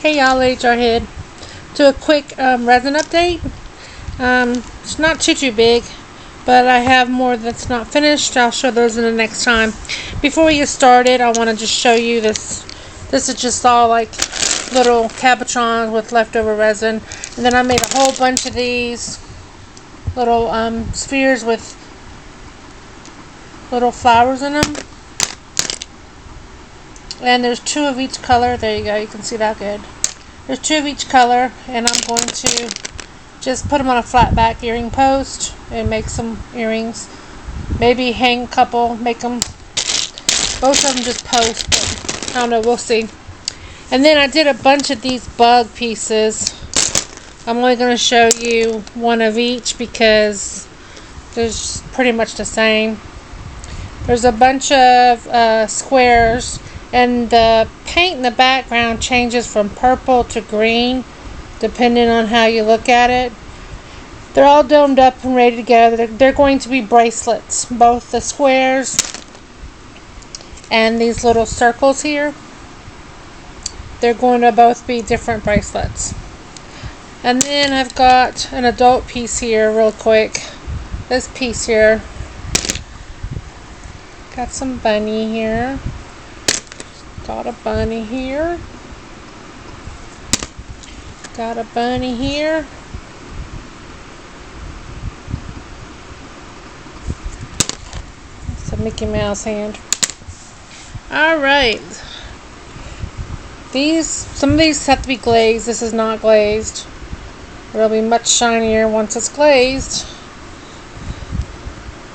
Hey y'all, it's Jarhead. Do a quick resin update. It's not too big, but I have more that's not finished. I'll show those in the next time. Before we get started, I want to just show you this. This is just all like little cabochons with leftover resin, and then I made a whole bunch of these little spheres with little flowers in them. And there's 2 of each color. There you go. You can see that good. There's 2 of each color, and I'm going to just put them on a flat back earring post and make some earrings. Maybe hang a couple, make them, both of them just post, but I don't know, we'll see. And then I did a bunch of these bug pieces. I'm only going to show you 1 of each because they're pretty much the same. There's a bunch of squares, and the paint in the background changes from purple to green depending on how you look at it. They're all domed up and ready to go. They're going to be bracelets, both the squares and these little circles here. They're going to both be different bracelets. And then I've got an adult piece here real quick. This piece here. Got some bunny here. Got a bunny here. Got a bunny here. It's a Mickey Mouse hand. Alright. Some of these have to be glazed. This is not glazed. It'll be much shinier once it's glazed.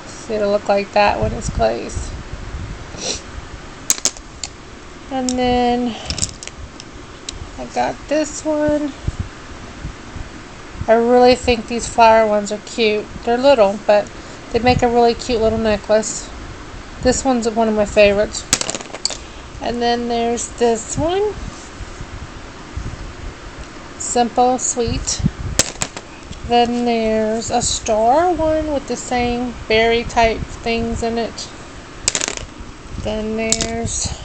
See, it'll look like that when it's glazed. And then I got this one. I really think these flower ones are cute. They're little, but they make a really cute little necklace. This one's one of my favorites. And then there's this one. Simple, sweet. Then there's a star one with the same berry type things in it. Then there's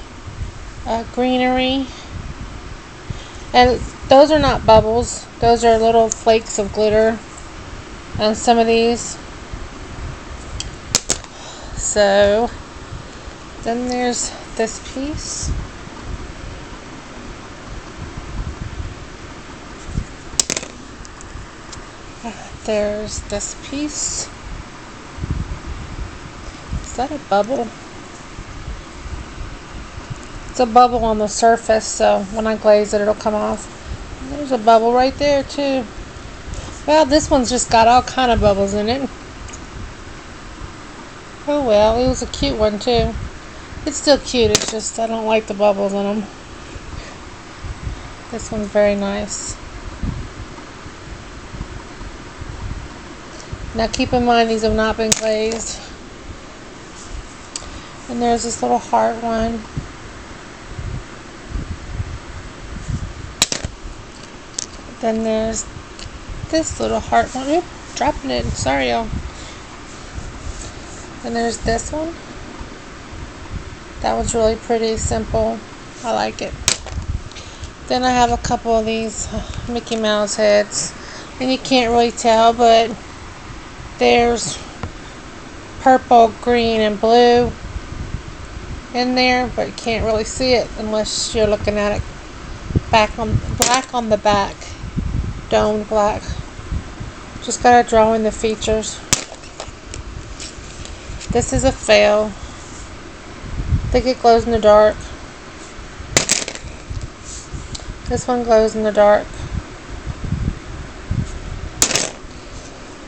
greenery, and those are not bubbles, those are little flakes of glitter on some of these. So then there's this piece. There's this piece. Is that a bubble? It's a bubble on the surface, so when I glaze it, it'll come off. And there's a bubble right there, too. Well, this one's just got all kind of bubbles in it. Oh, well, it was a cute one, too. It's still cute, it's just I don't like the bubbles in them. This one's very nice. Now, keep in mind, these have not been glazed. And there's this little heart one. Then there's this little heart one. Oop, dropping it. Sorry, y'all. And there's this one. That one's really pretty, simple. I like it. Then I have a couple of these Mickey Mouse heads. And you can't really tell, but there's purple, green, and blue in there. But you can't really see it unless you're looking at it black on the back. Domed black. Just gotta draw in the features. This is a fail. I think it glows in the dark. This one glows in the dark.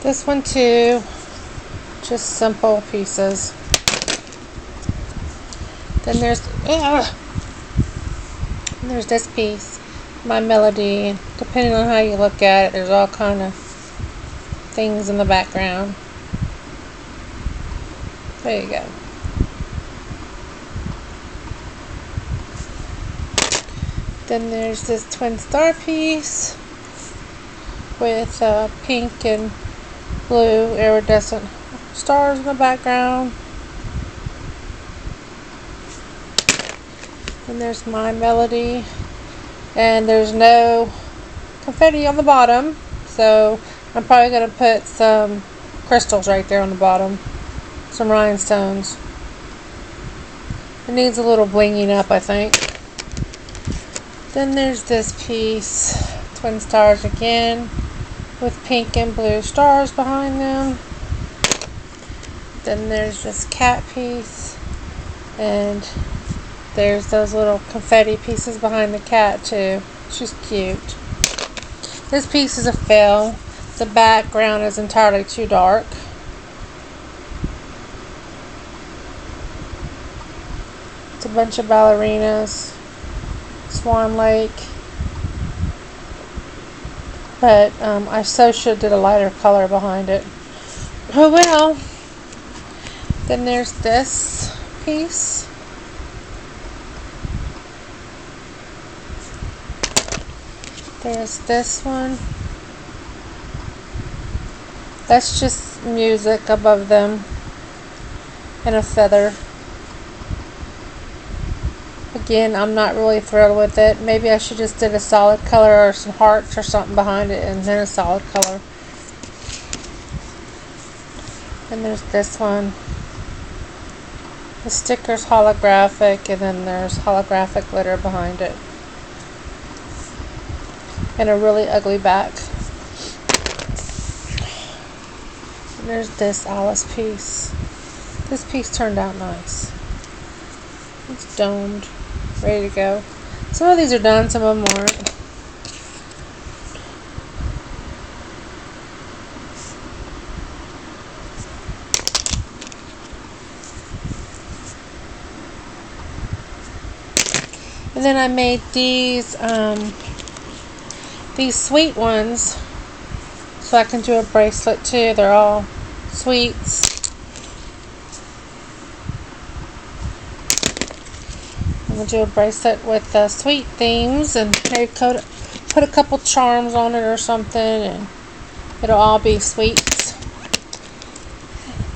This one too. Just simple pieces. Then there's this piece. My melody, depending on how you look at it, there's all kind of things in the background. There you go. Then there's this twin star piece with pink and blue iridescent stars in the background. And there's my melody. And there's no confetti on the bottom, so I'm probably going to put some crystals right there on the bottom, some rhinestones. It needs a little blinging up, I think. Then there's this piece, twin stars again, with pink and blue stars behind them. Then there's this cat piece, and there's those little confetti pieces behind the cat too. She's cute. This piece is a fail. The background is entirely too dark. It's a bunch of ballerinas, Swan Lake. But I so should did a lighter color behind it. Oh well. Then there's this piece. There's this one. That's just music above them and a feather. Again, I'm not really thrilled with it. Maybe I should just did a solid color or some hearts or something behind it and then a solid color. And there's this one. The sticker's holographic, and then there's holographic glitter behind it. And a really ugly back. And there's this Alice piece. This piece turned out nice. It's domed, ready to go. Some of these are done, some of them aren't. And then I made these sweet ones, so I can do a bracelet too. They're all sweets. I'm going to do a bracelet with sweet themes, and maybe put a couple charms on it or something, and it'll all be sweets.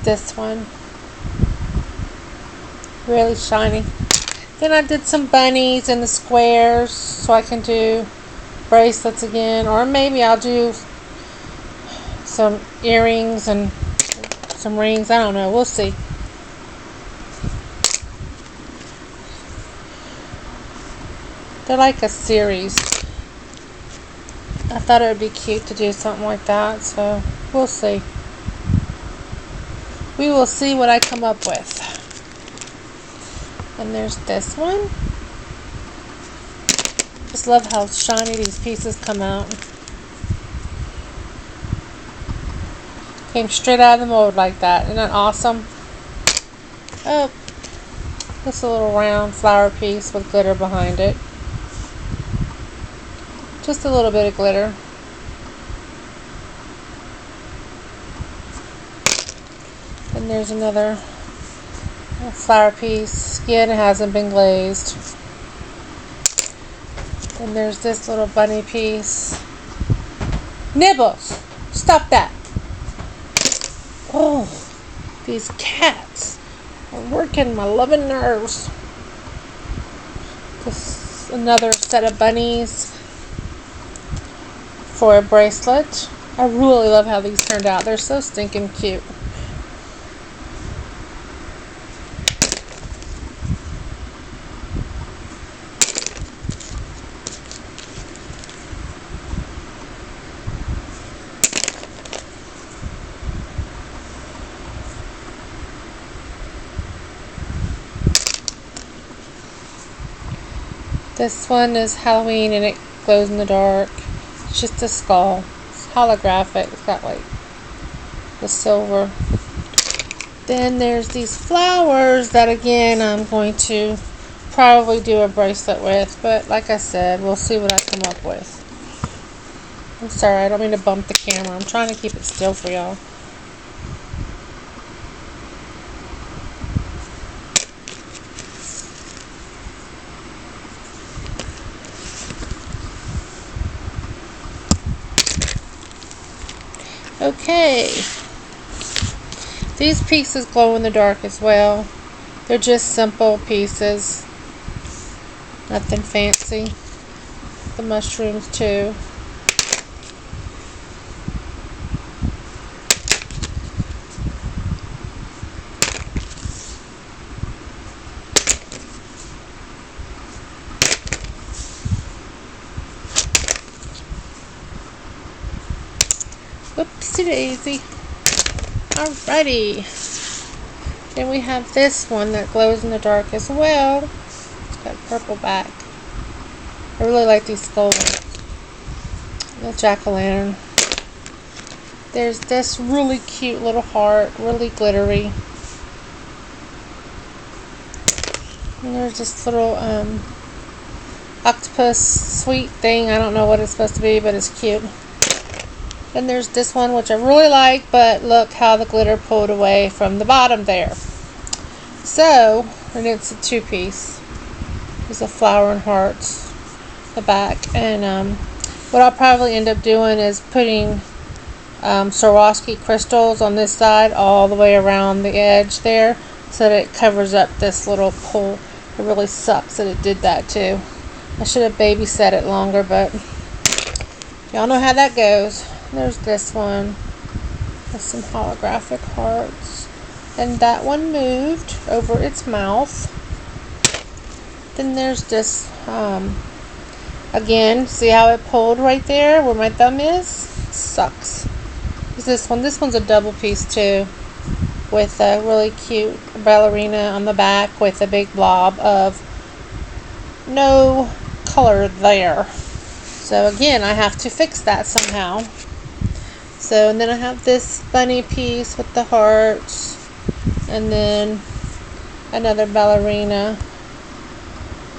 This one, really shiny. Then I did some bunnies and the squares, so I can do bracelets again, or maybe I'll do some earrings and some rings. I don't know, we'll see. They're like a series. I thought it would be cute to do something like that, so we'll see. We will see what I come up with. And there's this one. Just love how shiny these pieces come out. Came straight out of the mold like that. Isn't that awesome? Oh, just a little round flower piece with glitter behind it. Just a little bit of glitter. And there's another flower piece. Again, it hasn't been glazed. And there's this little bunny piece. Nibbles! Stop that! Oh, these cats are working my loving nerves. Just another set of bunnies for a bracelet. I really love how these turned out. They're so stinking cute. This one is Halloween and it glows in the dark. It's just a skull. It's holographic. It's got like the silver. Then there's these flowers that again I'm going to probably do a bracelet with. But like I said, we'll see what I come up with. I'm sorry, I don't mean to bump the camera. I'm trying to keep it still for y'all. Okay, these pieces glow in the dark as well. They're just simple pieces, nothing fancy. the mushrooms too. Whoopsie daisy. Alrighty. Then we have this one that glows in the dark as well. It's got purple back. I really like these skulls. The jack-o'-lantern. There's this really cute little heart, really glittery. And there's this little octopus sweet thing. I don't know what it's supposed to be, but it's cute. Then there's this one, which I really like, but look how the glitter pulled away from the bottom there. So, and it's a 2-piece. There's a flower and hearts, the back. And what I'll probably end up doing is putting Swarovski crystals on this side all the way around the edge there, so that it covers up this little pull. It really sucks that it did that too. I should have babysat it longer, but y'all know how that goes. There's this one with some holographic hearts. And that one moved over its mouth. Then there's this, again, see how it pulled right there where my thumb is? Sucks. There's this one. This one's a double piece too, with a really cute ballerina on the back with a big blob of no color there. So again, I have to fix that somehow. So, and then I have this bunny piece with the hearts, and then another ballerina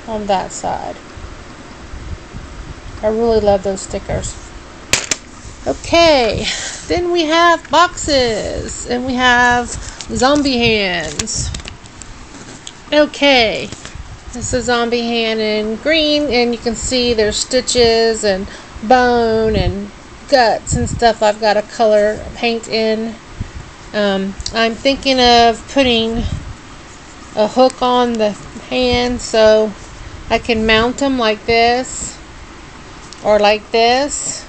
on that side. I really love those stickers. Okay, then we have boxes, and we have zombie hands. Okay, this is a zombie hand in green, and you can see there's stitches and bone and guts and stuff I've got to color paint in. I'm thinking of putting a hook on the hand so I can mount them like this or like this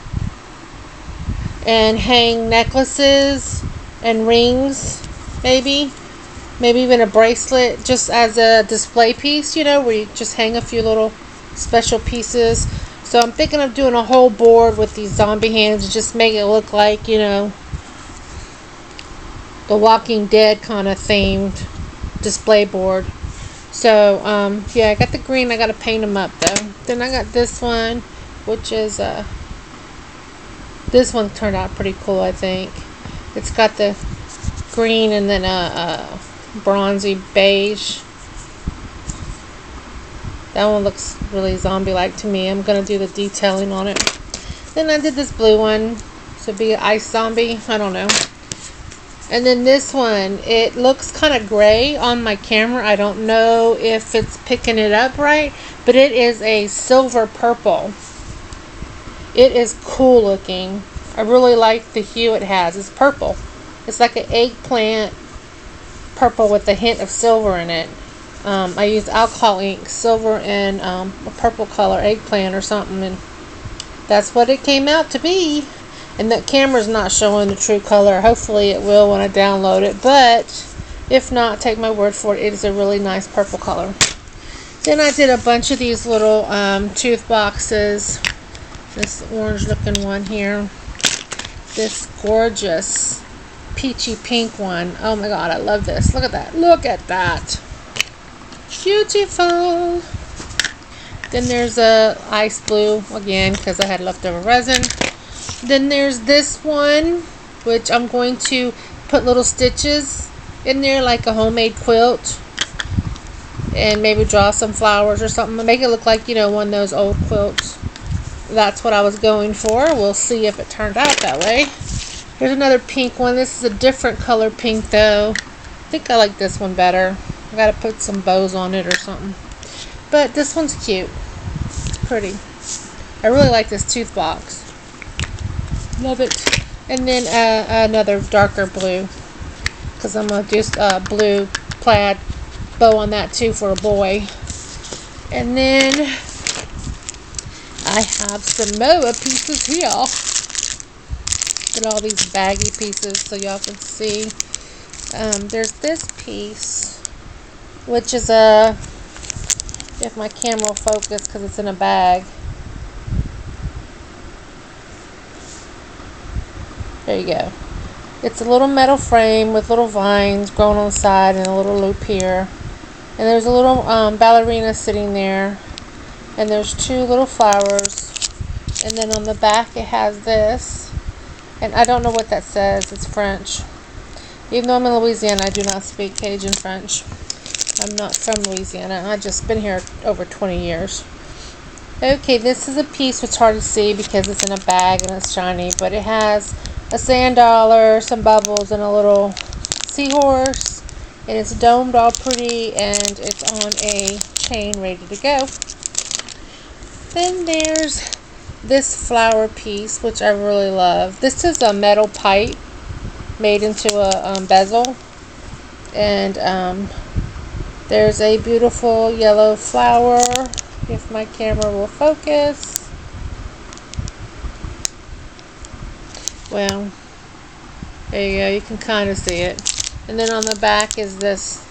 and hang necklaces and rings, maybe even a bracelet, just as a display piece, you know, where you just hang a few little special pieces. So I'm thinking of doing a whole board with these zombie hands and just make it look like, you know, the Walking Dead kind of themed display board. So, yeah, I got the green. I got to paint them up, though. Then I got this one, which is, this one turned out pretty cool, I think. It's got the green and then a bronzy beige. That one looks really zombie-like to me. I'm going to do the detailing on it. Then I did this blue one. This would be an ice zombie. I don't know. And then this one, it looks kind of gray on my camera. I don't know if it's picking it up right, but it is a silver purple. It is cool looking. I really like the hue it has. It's purple. It's like an eggplant purple with a hint of silver in it. I used alcohol ink, silver and a purple color eggplant or something, and that's what it came out to be. And the camera's not showing the true color. Hopefully it will when I download it, but if not, take my word for it. It is a really nice purple color. Then I did a bunch of these little tooth boxes. This orange looking one here. This gorgeous peachy pink one. Oh my god, I love this. Look at that. Look at that. Beautiful. Then there's a ice blue again because I had leftover resin. Then there's this one, which I'm going to put little stitches in there like a homemade quilt, and maybe draw some flowers or something, make it look like, you know, one of those old quilts. That's what I was going for. We'll see if it turned out that way. Here's another pink one. This is a different color pink though. I think I like this one better. I gotta put some bows on it or something. But this one's cute. It's pretty. I really like this tooth box. Love it. And then another darker blue, because I'm going to do a blue plaid bow on that too for a boy. And then I have some Moa pieces here. Look at all these baggy pieces so y'all can see. There's this piece, which is if my camera will focus because it's in a bag. There you go. It's a little metal frame with little vines growing on the side and a little loop here. And there's a little ballerina sitting there. And there's two little flowers. And then on the back it has this. And I don't know what that says. It's French. Even though I'm in Louisiana, I do not speak Cajun French. I'm not from Louisiana. I've just been here over 20 years. Okay, this is a piece which is hard to see because it's in a bag and it's shiny. But it has a sand dollar, some bubbles, and a little seahorse. And it's domed all pretty and it's on a chain ready to go. Then there's this flower piece, which I really love. This is a metal pipe made into a bezel, and there's a beautiful yellow flower, if my camera will focus. Well, there you go, you can kind of see it. And then on the back is this,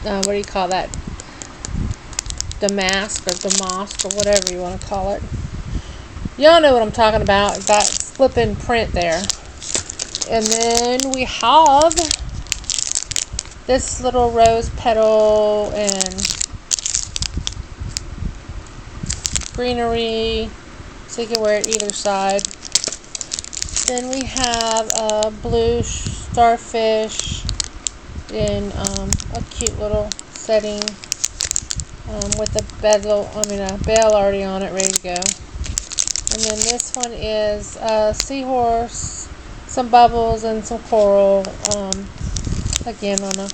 what do you call that? Damask or damask or whatever you want to call it. Y'all know what I'm talking about. It's got flipping print there. And then we have this little rose petal and greenery so you can wear it either side. Then we have a blue starfish in a cute little setting. With a bezel, a bell already on it, ready to go. And then this one is a seahorse, some bubbles, and some coral. Again on a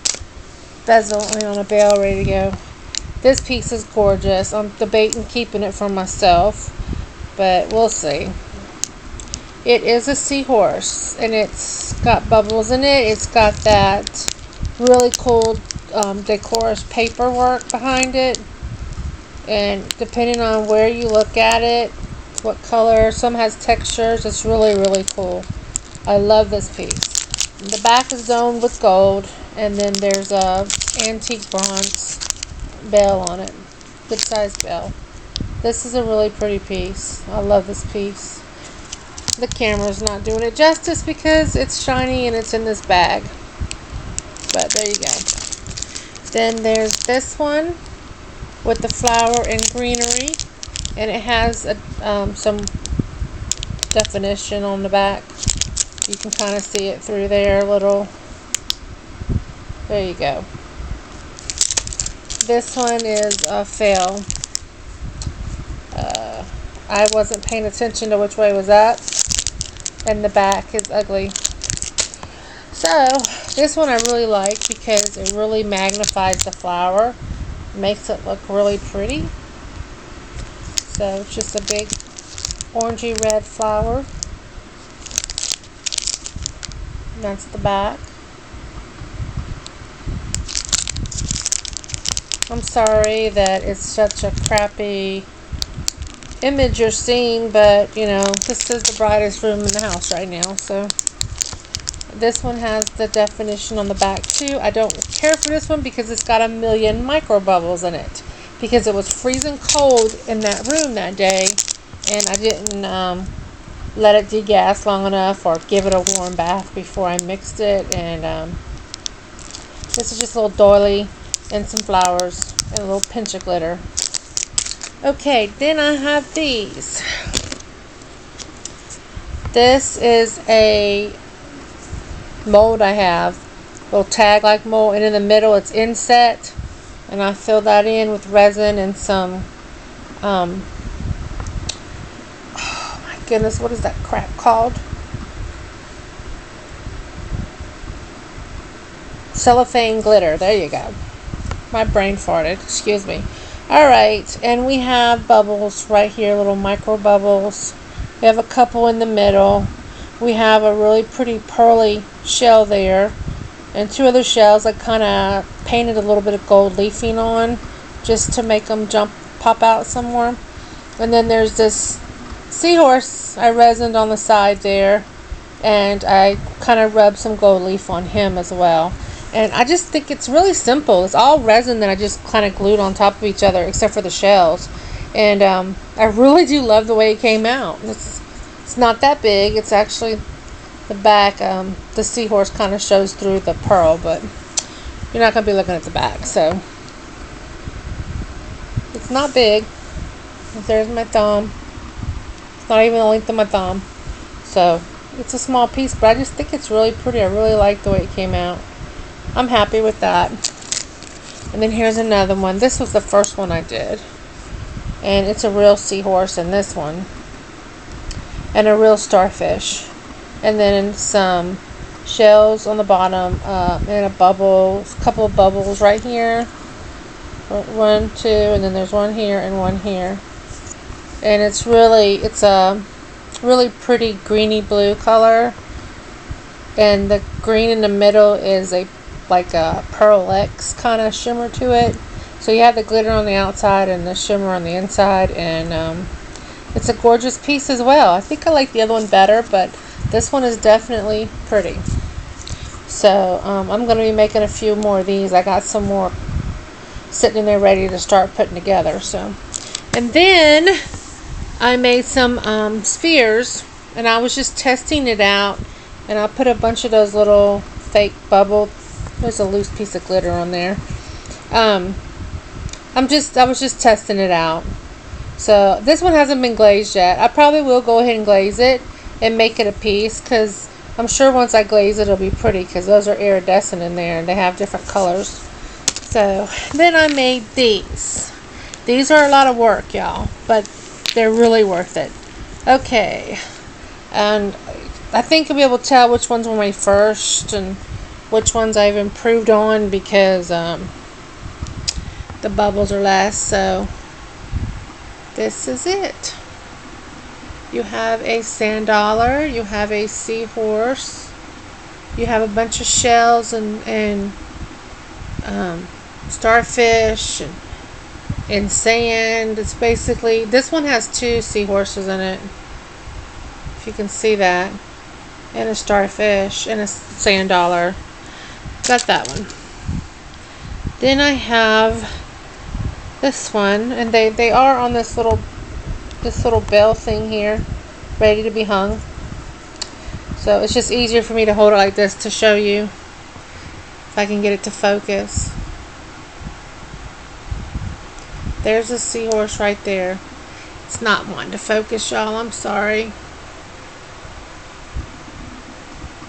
bezel, on a bell, ready to go. This piece is gorgeous. I'm debating keeping it for myself, but we'll see. It is a seahorse, and it's got bubbles in it. It's got that really cool decorous paperwork behind it, and depending on where you look at it, what color, some has textures. It's really, really cool. I love this piece. And the back is domed with gold, and then there's a antique bronze bell on it, good size bell. This is a really pretty piece. I love this piece. The camera's not doing it justice because it's shiny and it's in this bag, but there you go. Then there's this one with the flower and greenery, and it has some definition on the back. You can kind of see it through there a little. There you go. This one is a fail. I wasn't paying attention to which way was up, and the back is ugly. So this one I really like because it really magnifies the flower, makes it look really pretty. So it's just a big orangey red flower. And that's the back. I'm sorry that it's such a crappy image you're seeing, but this is the brightest room in the house right now. So this one has the definition on the back too. I don't care for this one because it's got a million micro bubbles in it, because it was freezing cold in that room that day, and I didn't let it degas long enough or give it a warm bath before I mixed it. And this is just a little doily and some flowers and a little pinch of glitter. Okay, then I have these. This is a mold I have, little tag like mold, and in the middle it's inset, and I fill that in with resin and some oh my goodness, what is that crap called? Cellophane glitter. There you go. My brain farted, excuse me. Alright, and we have bubbles right here, little micro bubbles. We have a couple in the middle. We have a really pretty pearly shell there, and two other shells I kind of painted a little bit of gold leafing on just to make them pop out some more. And then there's this seahorse I resined on the side there, and I kind of rubbed some gold leaf on him as well. And I just think it's really simple. It's all resin that I just kind of glued on top of each other, except for the shells. And I really do love the way it came out. It's not that big. It's actually the back. The seahorse kind of shows through the pearl, but you're not going to be looking at the back. So it's not big. There's my thumb. It's not even the length of my thumb. So it's a small piece, but I just think it's really pretty. I really like the way it came out. I'm happy with that. And then here's another one. This was the first one I did. And it's a real seahorse in this one. And a real starfish. And then some shells on the bottom. And a couple of bubbles right here. 1, 2, and then there's one here and one here. And it's a really pretty greeny blue color. And the green in the middle is like a Pearl X kind of shimmer to it. So you have the glitter on the outside and the shimmer on the inside, and it's a gorgeous piece as well. I think I like the other one better, but this one is definitely pretty. So I'm going to be making a few more of these. I got some more sitting in there ready to start putting together. So, and then I made some spheres, and I was just testing it out, and I put a bunch of those little fake bubble. There's a loose piece of glitter on there. I was just testing it out. So this one hasn't been glazed yet. I probably will go ahead and glaze it and make it a piece, because I'm sure once I glaze it, it'll be pretty, because those are iridescent in there and they have different colors. So then I made these. These are a lot of work, y'all, but they're really worth it. Okay, and I think you'll be able to tell which ones were my first and which ones I've improved on, because the bubbles are less. So this is it. You have a sand dollar, you have a seahorse, you have a bunch of shells and starfish and sand. It's basically, this one has 2 seahorses in it, if you can see that, and a starfish and a sand dollar. Got that one. Then I have this one, and they are on this little bell thing here, ready to be hung. So it's just easier for me to hold it like this to show you, if I can get it to focus. There's a seahorse right there. It's not wanting to focus, y'all. I'm sorry.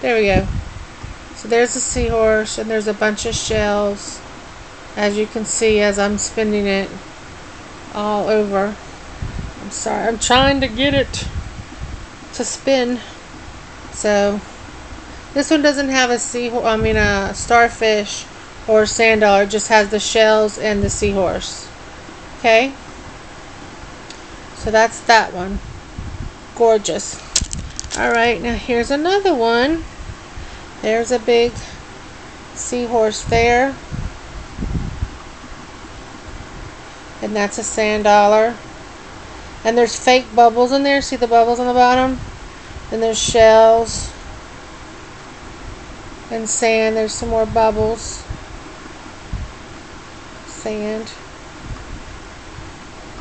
There we go. So there's a seahorse, and there's a bunch of shells, as you can see as I'm spinning it all over. I'm sorry, I'm trying to get it to spin. So this one doesn't have a starfish or a sand dollar. It just has the shells and the seahorse. Okay, so that's that one. Gorgeous. Alright, now here's another one. There's a big seahorse there, and that's a sand dollar. And there's fake bubbles in there. See the bubbles on the bottom? And there's shells and sand. There's some more bubbles. Sand.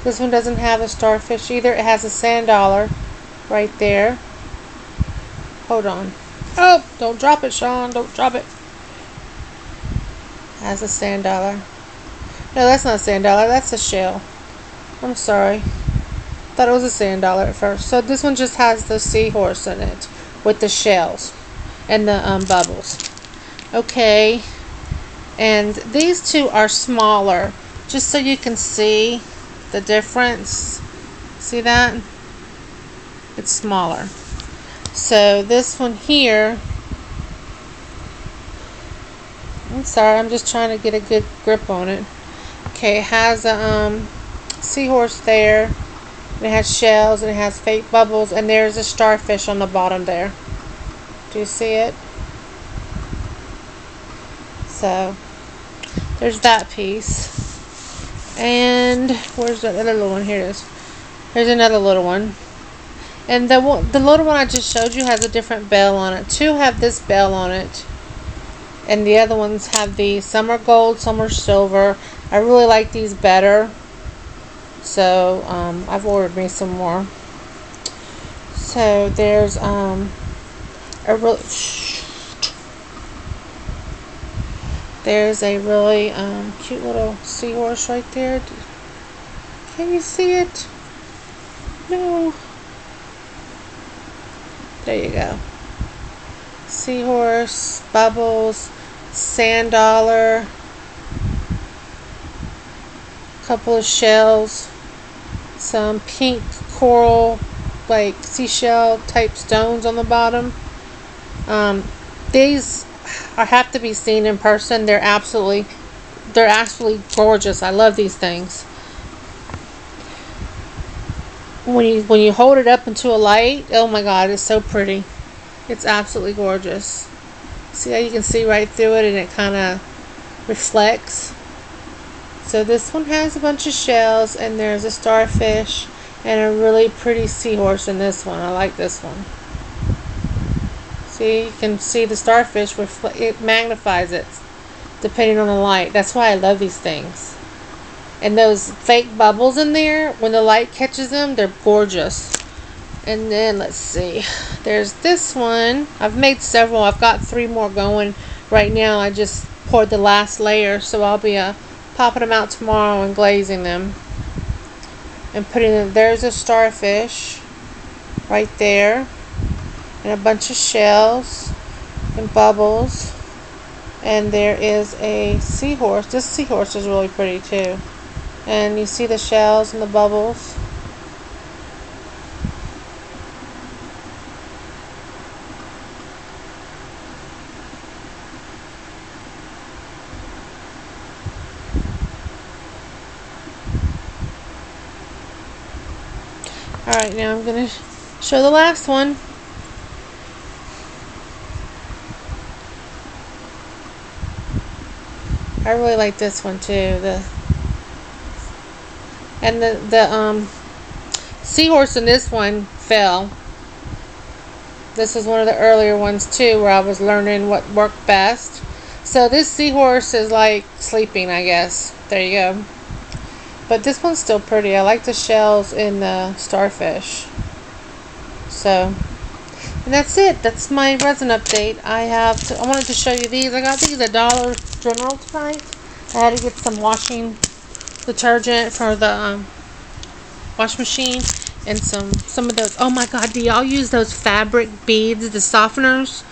This one doesn't have a starfish either. It has a sand dollar right there. Hold on. Oh, don't drop it, Sean. Don't drop it. Has a sand dollar. No, that's not a sand dollar. That's a shell. I'm sorry. Thought it was a sand dollar at first. So this one just has the seahorse in it with the shells and the bubbles. Okay. And these two are smaller, just so you can see the difference. See that? It's smaller. So this one here, I'm sorry, I'm just trying to get a good grip on it. Okay, it has a seahorse there, and it has shells, and it has fake bubbles, and there's a starfish on the bottom there. Do you see it? So there's that piece. And where's that other little one? Here it is. Here's another little one. And the little one I just showed you has a different bell on it. Two have this bell on it. And the other ones have the, some are gold, some are silver. I really like these better. So, I've ordered me some more. So, there's, there's a really, cute little seahorse right there. Can you see it? No. There you go. Seahorse, bubbles, sand dollar, couple of shells, some pink coral, like seashell type stones on the bottom. These have to be seen in person. They're absolutely gorgeous. I love these things. When you hold it up into a light, oh my god, it's so pretty. It's absolutely gorgeous. See how you can see right through it and it kind of reflects. So this one has a bunch of shells and there's a starfish and a really pretty seahorse in this one. I like this one. See, you can see the starfish, it magnifies it depending on the light. That's why I love these things. And those fake bubbles in there, when the light catches them, they're gorgeous. And then, let's see, there's this one. I've made several. I've got 3 more going right now. I just poured the last layer, so I'll be popping them out tomorrow and glazing them. And putting them, there's a starfish right there. And a bunch of shells and bubbles. And there is a seahorse. This seahorse is really pretty too. And you see the shells and the bubbles. Alright, now I'm going to show the last one. I really like this one too. The seahorse in this one fell. This is one of the earlier ones too, where I was learning what worked best. So this seahorse is like sleeping, I guess. There you go. But this one's still pretty. I like the shells in the starfish. So, and that's it. That's my resin update. I wanted to show you these. I got these at Dollar General tonight. I had to get some washing detergent for the wash machine and some of those. Oh my god, do y'all use those fabric beads, the softeners?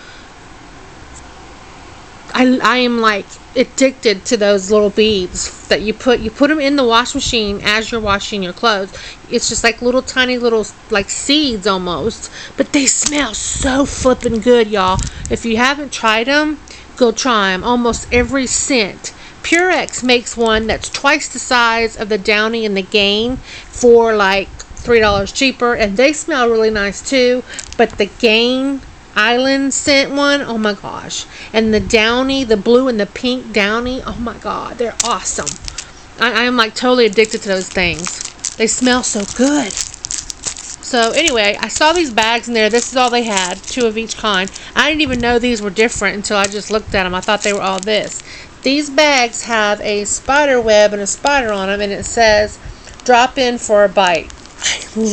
I am like addicted to those little beads that you put them in the wash machine as you're washing your clothes. It's just like little tiny little like seeds almost, but they smell so flippin' good, y'all. If you haven't tried them, go try them. Almost every scent. Purex makes one that's twice the size of the Downy and the Gain for like $3 cheaper, and they smell really nice too. But the Gain Island scent one, oh my gosh, and the Downy, the blue and the pink Downy, oh my god, they're awesome. I am like totally addicted to those things. They smell so good. So anyway, I saw these bags in there. This is all they had, 2 of each kind. I didn't even know these were different until I just looked at them. I thought they were all this. These bags have a spider web and a spider on them, and it says drop in for a bite. I love